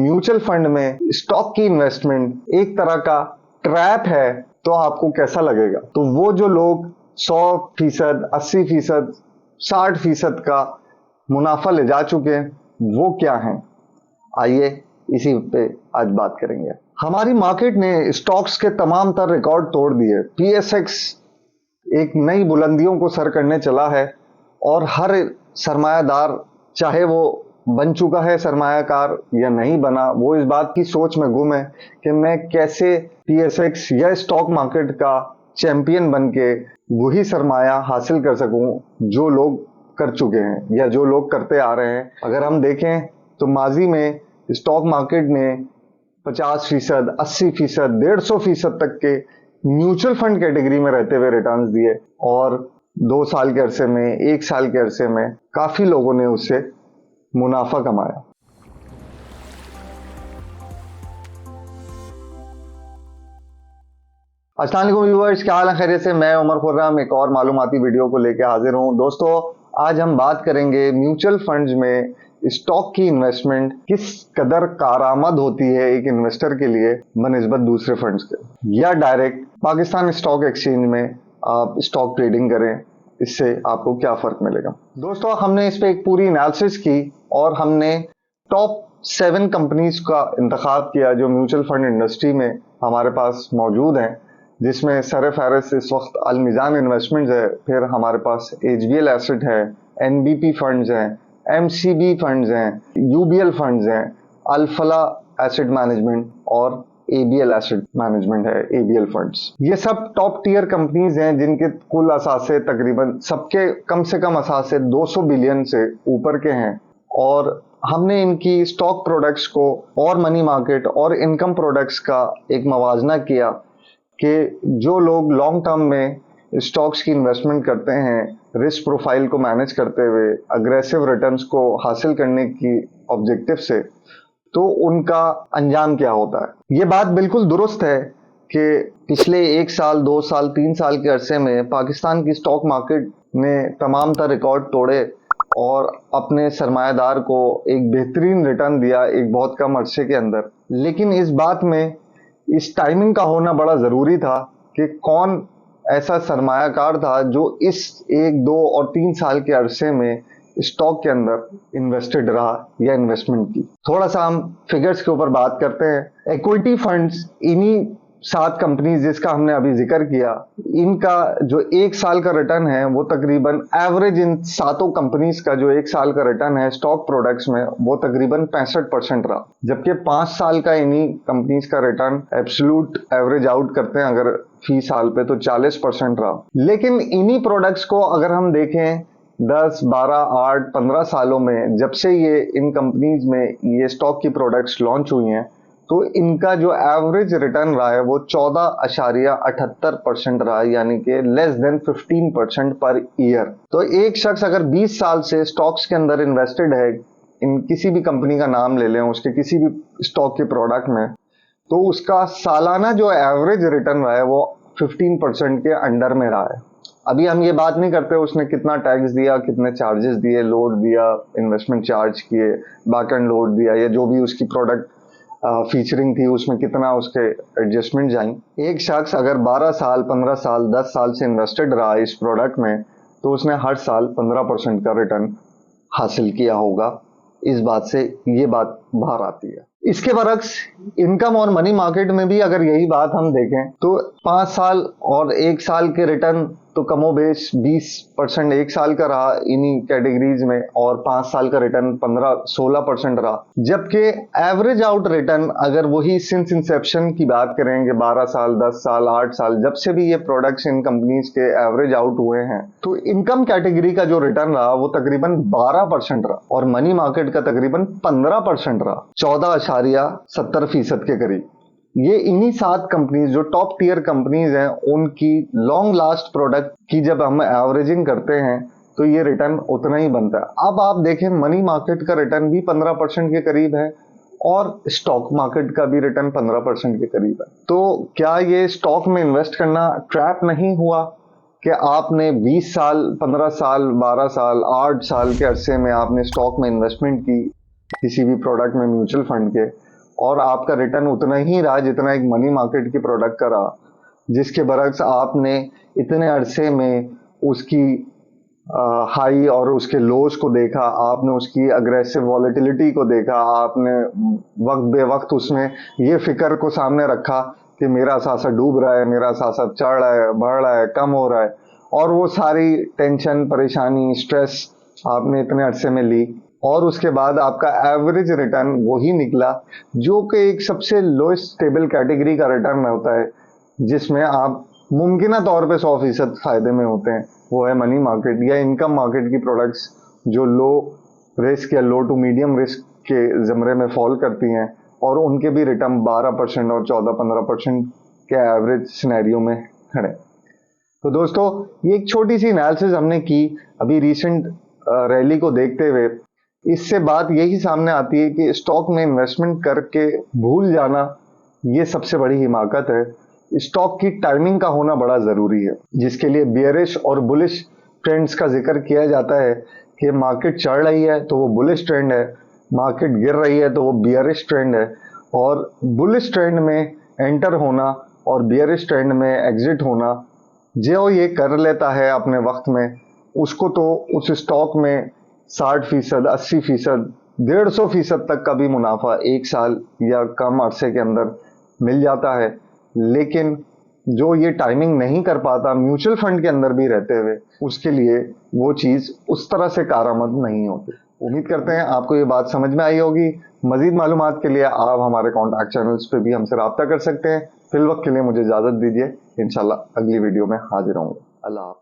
Mutual fund में stock की investment एक तरह का ट्रैप है, तो आपको कैसा लगेगा? तो वो जो लोग 100%, 80%, 60% का मुनाफा ले जा चुके हैं, वो क्या हैं? आइए इसी पे आज बात करेंगे। हमारी मार्केट ने स्टॉक्स के तमाम तर रिकॉर्ड तोड़ दिए। पीएसएक्स एक नई बुलंदियों को सर करने चला है और हर सरमायादार, चाहे वो बन चुका है सरमायाकार या नहीं बना, वो इस बात की सोच में गुम है कि मैं कैसे पीएसएक्स या स्टॉक मार्केट का चैंपियन बन के वही सरमाया हासिल कर सकूं जो लोग कर चुके हैं या जो लोग करते आ रहे हैं। अगर हम देखें तो माजी में स्टॉक मार्केट ने 50%, 80%, 150% तक के म्यूचुअल फंड कैटेगरी में रहते हुए रिटर्न्स दिए और 2 साल के अरसे में, 1 साल के अरसे में काफी लोगों ने उससे मुनाफा कमाया। अस्सलाम वालेकुम व्यूअर्स, क्या हाल है? खैरियत से? मैं उमर खुर्रम एक और मालूमाती वीडियो को लेकर हाजिर हूं। दोस्तों, आज हम बात करेंगे म्यूचुअल फंड्स में स्टॉक की इन्वेस्टमेंट किस कदर कारआमद होती है एक इन्वेस्टर के लिए बनिस्बत दूसरे फंड्स के, या डायरेक्ट पाकिस्तान स्टॉक एक्सचेंज में आप स्टॉक ट्रेडिंग करें, इससे आपको क्या फर्क मिलेगा। दोस्तों, हमने इस पे एक पूरी एनालिसिस की और हमने टॉप 7 कंपनीज का इंतखाब किया जो म्यूचुअल फंड इंडस्ट्री में हमारे पास मौजूद हैं, जिसमें सर-ए-फ़हरिस्त इस वक्त अल-मिज़ान इन्वेस्टमेंट्स है, फिर हमारे पास एचबीएल एसेट है, एनबीपी फंड्स हैं, एमसीबी फंड्स हैं, यूबीएल फंड्स हैं, अल-फला एसेट मैनेजमेंट और एबीएल एसेट मैनेजमेंट है, एबीएल फंड्स। ये सब टॉप टियर कंपनीज हैं जिनके कुल असासे तकरीबन सबके कम से कम असासे 200 बिलियन से ऊपर के हैं और हमने इनकी स्टॉक प्रोडक्ट्स को और मनी मार्केट और इनकम प्रोडक्ट्स का एक मवाजना किया कि जो लोग लॉन्ग टर्म में स्टॉक्स की इन्वेस्टमेंट करते हैं, रिस्क प्रोफाइल को मैनेज करते हुए अग्रेसिव रिटर्न्स को हासिल करने की ऑब्जेक्टिव से, तो उनका अंजाम क्या होता है। ये बात बिल्कुल दुरुस्त है कि पिछले 1 साल, 2 साल, 3 साल के अरसे में पाकिस्तान की स्टॉक मार्केट ने तमाम तर रिकॉर्ड तोड़े और अपने सरमायादार को एक बेहतरीन रिटर्न दिया एक बहुत कम अरसे के अंदर। लेकिन इस बात में इस टाइमिंग का होना बड़ा ज़रूरी था कि कौन ऐसा सरमायाकार था जो इस 1, 2 और 3 साल के अरसे में स्टॉक के अंदर इन्वेस्टेड रहा या इन्वेस्टमेंट की। थोड़ा सा हम फिगर्स के ऊपर बात करते हैं। इक्विटी फंड्स, इन्हीं 7 कंपनीज जिसका हमने अभी जिक्र किया, इनका जो 1 साल का रिटर्न है वो तकरीबन एवरेज इन 7 कंपनीज का जो 1 साल का रिटर्न है स्टॉक प्रोडक्ट्स में वो तकरीबन 65% रहा, जबकि 5 साल का इन्हीं कंपनीज का रिटर्न एब्सोल्यूट एवरेज आउट करते हैं अगर फी साल पे तो 40% रहा। लेकिन इन्हीं प्रोडक्ट्स को अगर हम देखें 10, 12, 8, 15 सालों में, जब से ये इन कंपनीज में ये स्टॉक की प्रोडक्ट्स लॉन्च हुई हैं, तो इनका जो एवरेज रिटर्न रहा है वो 14.78% रहा, यानी कि लेस देन 15% पर ईयर। तो एक शख्स अगर 20 साल से स्टॉक्स के अंदर इन्वेस्टेड है, इन किसी भी कंपनी का नाम ले लें, उसके किसी भी स्टॉक के प्रोडक्ट में, तो उसका सालाना जो एवरेज रिटर्न रहा है वो 15% के अंडर में रहा है। अभी हम ये बात नहीं करते उसने कितना टैक्स दिया, कितने चार्जेस दिए, लोड दिया, इन्वेस्टमेंट चार्ज किए, बैक एंड लोड दिया, या जो भी उसकी प्रोडक्ट फीचरिंग थी उसमें कितना उसके एडजस्टमेंट जाएं। एक शख्स अगर 12 साल, 15 साल, 10 साल से इन्वेस्टेड रहा इस प्रोडक्ट में, तो उसने हर साल 15% का रिटर्न हासिल किया होगा। इस बात से ये बात बाहर आती है। इसके बरक्स इनकम और मनी मार्केट में भी अगर यही बात हम देखें तो 5 साल और 1 साल के रिटर्न तो कमोबेश 20% 1 साल का रहा इन्हीं कैटेगरीज में और 5 साल का रिटर्न 15-16% रहा, जबकि एवरेज आउट रिटर्न अगर वही सिंस इंसेप्शन की बात करेंगे 12 साल, 10 साल, 8 साल, जब से भी ये प्रोडक्ट्स इन कंपनीज के एवरेज आउट हुए हैं, तो इनकम कैटेगरी का जो रिटर्न रहा वो तकरीबन 12% रहा और मनी मार्केट का तकरीबन 15% रहा, 14.70% के करीब। ये इन्हीं 7 कंपनीज जो टॉप टियर कंपनीज हैं, उनकी लॉन्ग लास्ट प्रोडक्ट की जब हम एवरेजिंग करते हैं तो ये रिटर्न उतना ही बनता है। अब आप देखें मनी मार्केट का रिटर्न भी 15% के करीब है और स्टॉक मार्केट का भी रिटर्न 15% के करीब है। तो क्या ये स्टॉक में इन्वेस्ट करना ट्रैप नहीं हुआ कि आपने 20 साल, 15 साल, 12 साल, 8 साल के अरसे में आपने स्टॉक में इन्वेस्टमेंट की किसी भी प्रोडक्ट में म्यूचुअल फंड के, और आपका रिटर्न उतना ही रहा जितना एक मनी मार्केट की प्रोडक्ट का रहा, जिसके बरक्स आपने इतने अरसे में उसकी हाई और उसके लोज को देखा, आपने उसकी अग्रेसिव वॉलेटिलिटी को देखा, आपने वक्त बे वक्त उसमें ये फिक्र को सामने रखा कि मेरा सासा डूब रहा है, मेरा सासा चढ़ रहा है, बढ़ रहा है, कम हो रहा है, और वो सारी टेंशन, परेशानी, स्ट्रेस आपने इतने अरसे में ली, और उसके बाद आपका एवरेज रिटर्न वही निकला जो कि एक सबसे लोएस्ट स्टेबल कैटेगरी का रिटर्न होता है, जिसमें आप मुमकिन तौर पे 100% फायदे में होते हैं। वो है मनी मार्केट या इनकम मार्केट की प्रोडक्ट्स जो लो रिस्क या लो टू मीडियम रिस्क के ज़मरे में फॉल करती हैं, और उनके भी रिटर्न 12% और 14-15% के एवरेज सिनेरियो में खड़े। तो दोस्तों, ये एक छोटी सी एनालिसिस हमने की अभी रिसेंट रैली को देखते हुए। इससे बात यही सामने आती है कि स्टॉक में इन्वेस्टमेंट करके भूल जाना ये सबसे बड़ी हिमाकत है। स्टॉक की टाइमिंग का होना बड़ा जरूरी है, जिसके लिए बियरिश और बुलिश ट्रेंड्स का जिक्र किया जाता है कि मार्केट चढ़ रही है तो वो बुलिश ट्रेंड है, मार्केट गिर रही है तो वो बियरिश ट्रेंड है, और बुलिश ट्रेंड में एंटर होना और बियरिश ट्रेंड में एग्जिट होना जो ये कर लेता है अपने वक्त में, उसको तो उस स्टॉक में 60%, 80%, 150% तक का भी मुनाफा एक साल या कम अरसे के अंदर मिल जाता है। लेकिन जो ये टाइमिंग नहीं कर पाता म्यूचुअल फंड के अंदर भी रहते हुए, उसके लिए वो चीज़ उस तरह से कारआमद नहीं होती। उम्मीद करते हैं आपको ये बात समझ में आई होगी। मजीद मालूमात के लिए आप हमारे कॉन्टैक्ट चैनल्स पे भी हमसे रब्ता कर सकते हैं। फिल वक्त के लिए मुझे इजाज़त दीजिए। इंशाल्लाह अगली वीडियो में हाजिर होंगे। अल्लाह हाफ़िज़।